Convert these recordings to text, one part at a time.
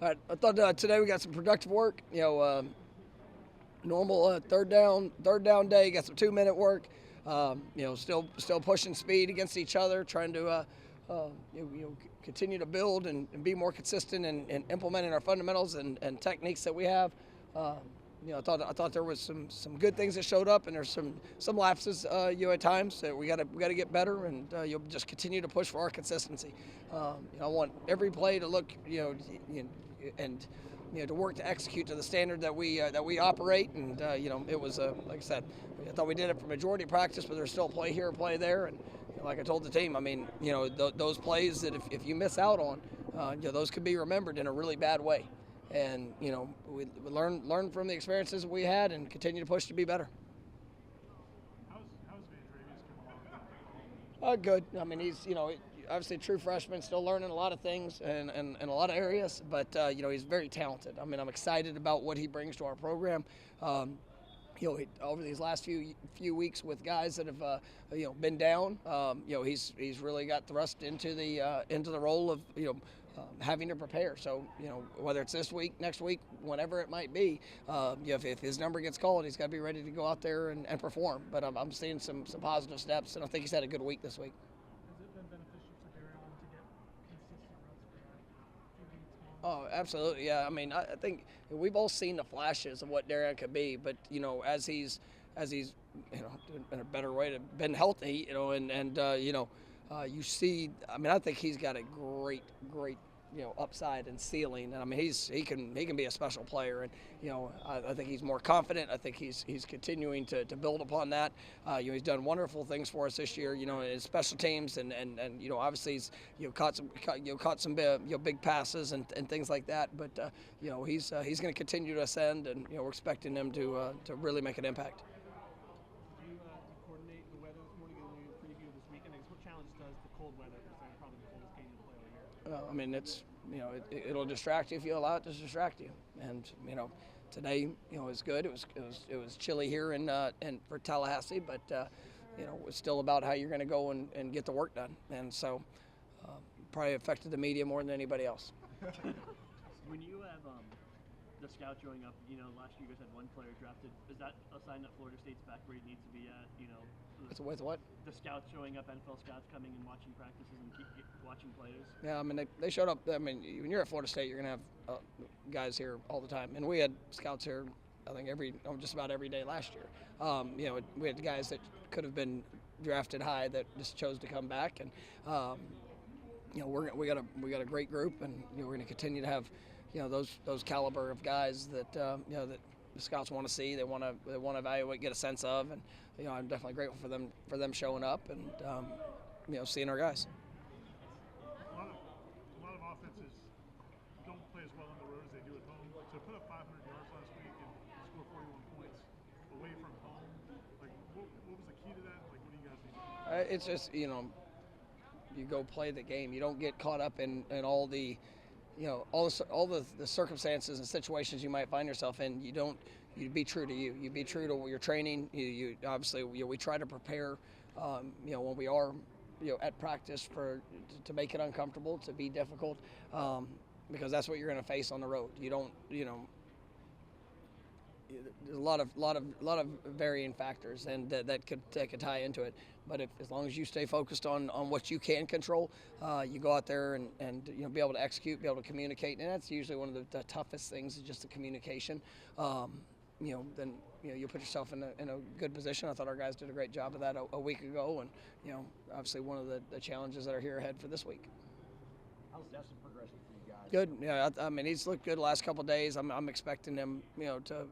All right, I thought today we got some productive work. Normal third down day. Got some 2-minute work. Still pushing speed against each other, trying to continue to build and be more consistent in implementing our fundamentals and techniques that we have. I thought there was some good things that showed up, and there's some lapses at times that we got to get better, and you'll just continue to push for our consistency. I want every play to look and to work to execute to the standard that we operate, and it was like I said, I thought we did it for majority practice, but there's still play here, play there, and like I told the team, I mean, those plays that if you miss out on, those could be remembered in a really bad way. And we learn from the experiences we had and continue to push to be better. How's Van coming along? Good. I mean, he's obviously a true freshman, still learning a lot of things and a lot of areas, but he's very talented. I mean, I'm excited about what he brings to our program. Over these last few weeks with guys that have been down, he's really got thrust into the role of having to prepare. So whether it's this week, next week, whenever it might be, if his number gets called, he's got to be ready to go out there and perform. But I'm seeing some positive steps, and I think he's had a good week this week. Has it been beneficial for Darion to get consistent reps for few weeks? Oh, absolutely, yeah. I mean, I think we've all seen the flashes of what Darion could be, but as he's in a better way to been healthy, you see. I mean, I think he's got a great upside and ceiling, and I mean he can be a special player, and I think he's more confident. I think he's continuing to build upon that. He's done wonderful things for us this year, in his special teams, and obviously he's caught some big passes and things like that. But he's going to continue to ascend, and we're expecting him to really make an impact. Did you coordinate the weather this morning in the preview of this weekend? I guess what challenge does the cold weather present? Probably the coldest game you play all year. I mean, it's it'll distract you if you allow it to distract you. And today it was good. It was chilly here in for Tallahassee, but it's still about how you're going to go and get the work done. And so probably affected the media more than anybody else. When you have the scouts showing up, last year you guys had one player drafted. Is that a sign that Florida State's back where it needs to be at? With what? The scouts showing up, NFL scouts coming and watching practices and watching players. Yeah, I mean they showed up. I mean, when you're at Florida State, you're gonna have guys here all the time, and we had scouts here. I think just about every day last year. We had guys that could have been drafted high that just chose to come back, and we got a great group, and we're going to continue to have those caliber of guys that that the scouts want to see, they want to evaluate, get a sense of, and I'm definitely grateful for them showing up and seeing our guys. A lot of offenses don't play as well on the road as they do at home. So put up 500 yards last week and score 41 points away from home. Like, what was the key to that? Like, what do you guys think? It's just you go play the game. You don't get caught up in all the all the circumstances and situations you might find yourself in. You be true to you. You be true to your training. You obviously we try to prepare when we are at practice to make it uncomfortable, to be difficult, because that's what you're going to face on the road. You don't there's a lot of varying factors, and that could tie into it. But as long as you stay focused on what you can control, you go out there and be able to execute, be able to communicate, and that's usually one of the toughest things is just the communication. Then you put yourself in a good position. I thought our guys did a great job of that a week ago, and obviously one of the challenges that are here ahead for this week. How's Destin progressing for you guys? Good. Yeah, I mean he's looked good the last couple of days. I'm expecting him to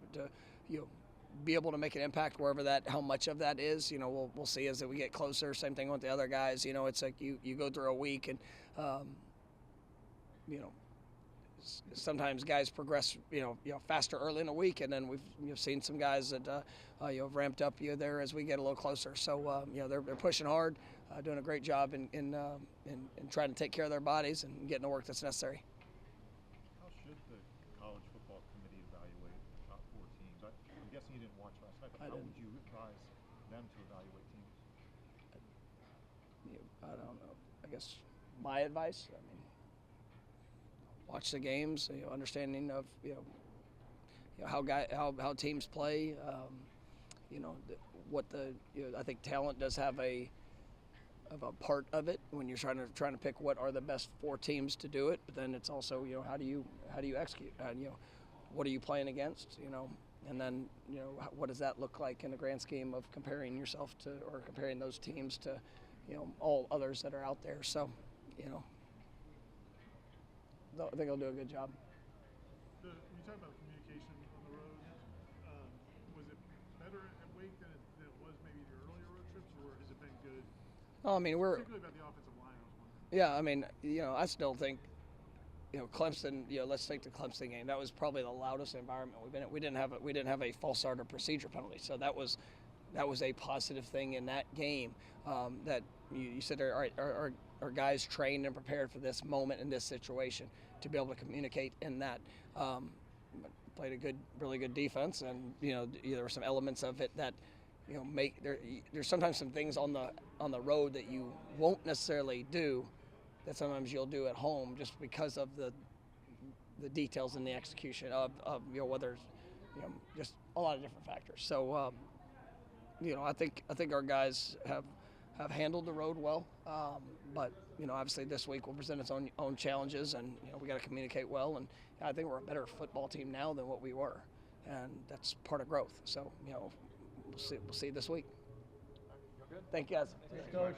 be able to make an impact wherever how much of that is. We'll see as we get closer. Same thing with the other guys. It's like you go through a week and sometimes guys progress faster early in the week, and then we've seen some guys that have ramped up there as we get a little closer. So they're pushing hard, doing a great job in trying to take care of their bodies and getting the work that's necessary. How should the college football committee evaluate the top 4 teams? I'm guessing you didn't watch last night, but how would you advise them to evaluate teams? I don't know. I guess my advice, watch the games, understanding of how teams play. I think talent does have a part of it when you're trying to pick what are the best 4 teams to do it. But then it's also how do you execute? What are you playing against? And then what does that look like in the grand scheme of comparing yourself to, or comparing those teams to all others that are out there. So I think I'll do a good job. You talk about communication on the road. Was it better at Wake than it was maybe the earlier road trips, or has it been good? I mean, particularly about the offensive line, I was wondering. Yeah, I mean, I still think, Clemson. Let's take the Clemson game. That was probably the loudest environment we've been in. We didn't have a false start or procedure penalty, so that was a positive thing in that game. That you said, all right, our guys trained and prepared for this moment in this situation to be able to communicate in that. Played a really good defense, and there were some elements of it that there's sometimes some things on the road that you won't necessarily do that sometimes you'll do at home just because of the details in the execution of whether just a lot of different factors. So I think our guys have handled the road well, but obviously this week will present its own challenges, and we got to communicate well. And I think we're a better football team now than what we were, and that's part of growth. So we'll see this week. Thank you guys. Thanks, Coach.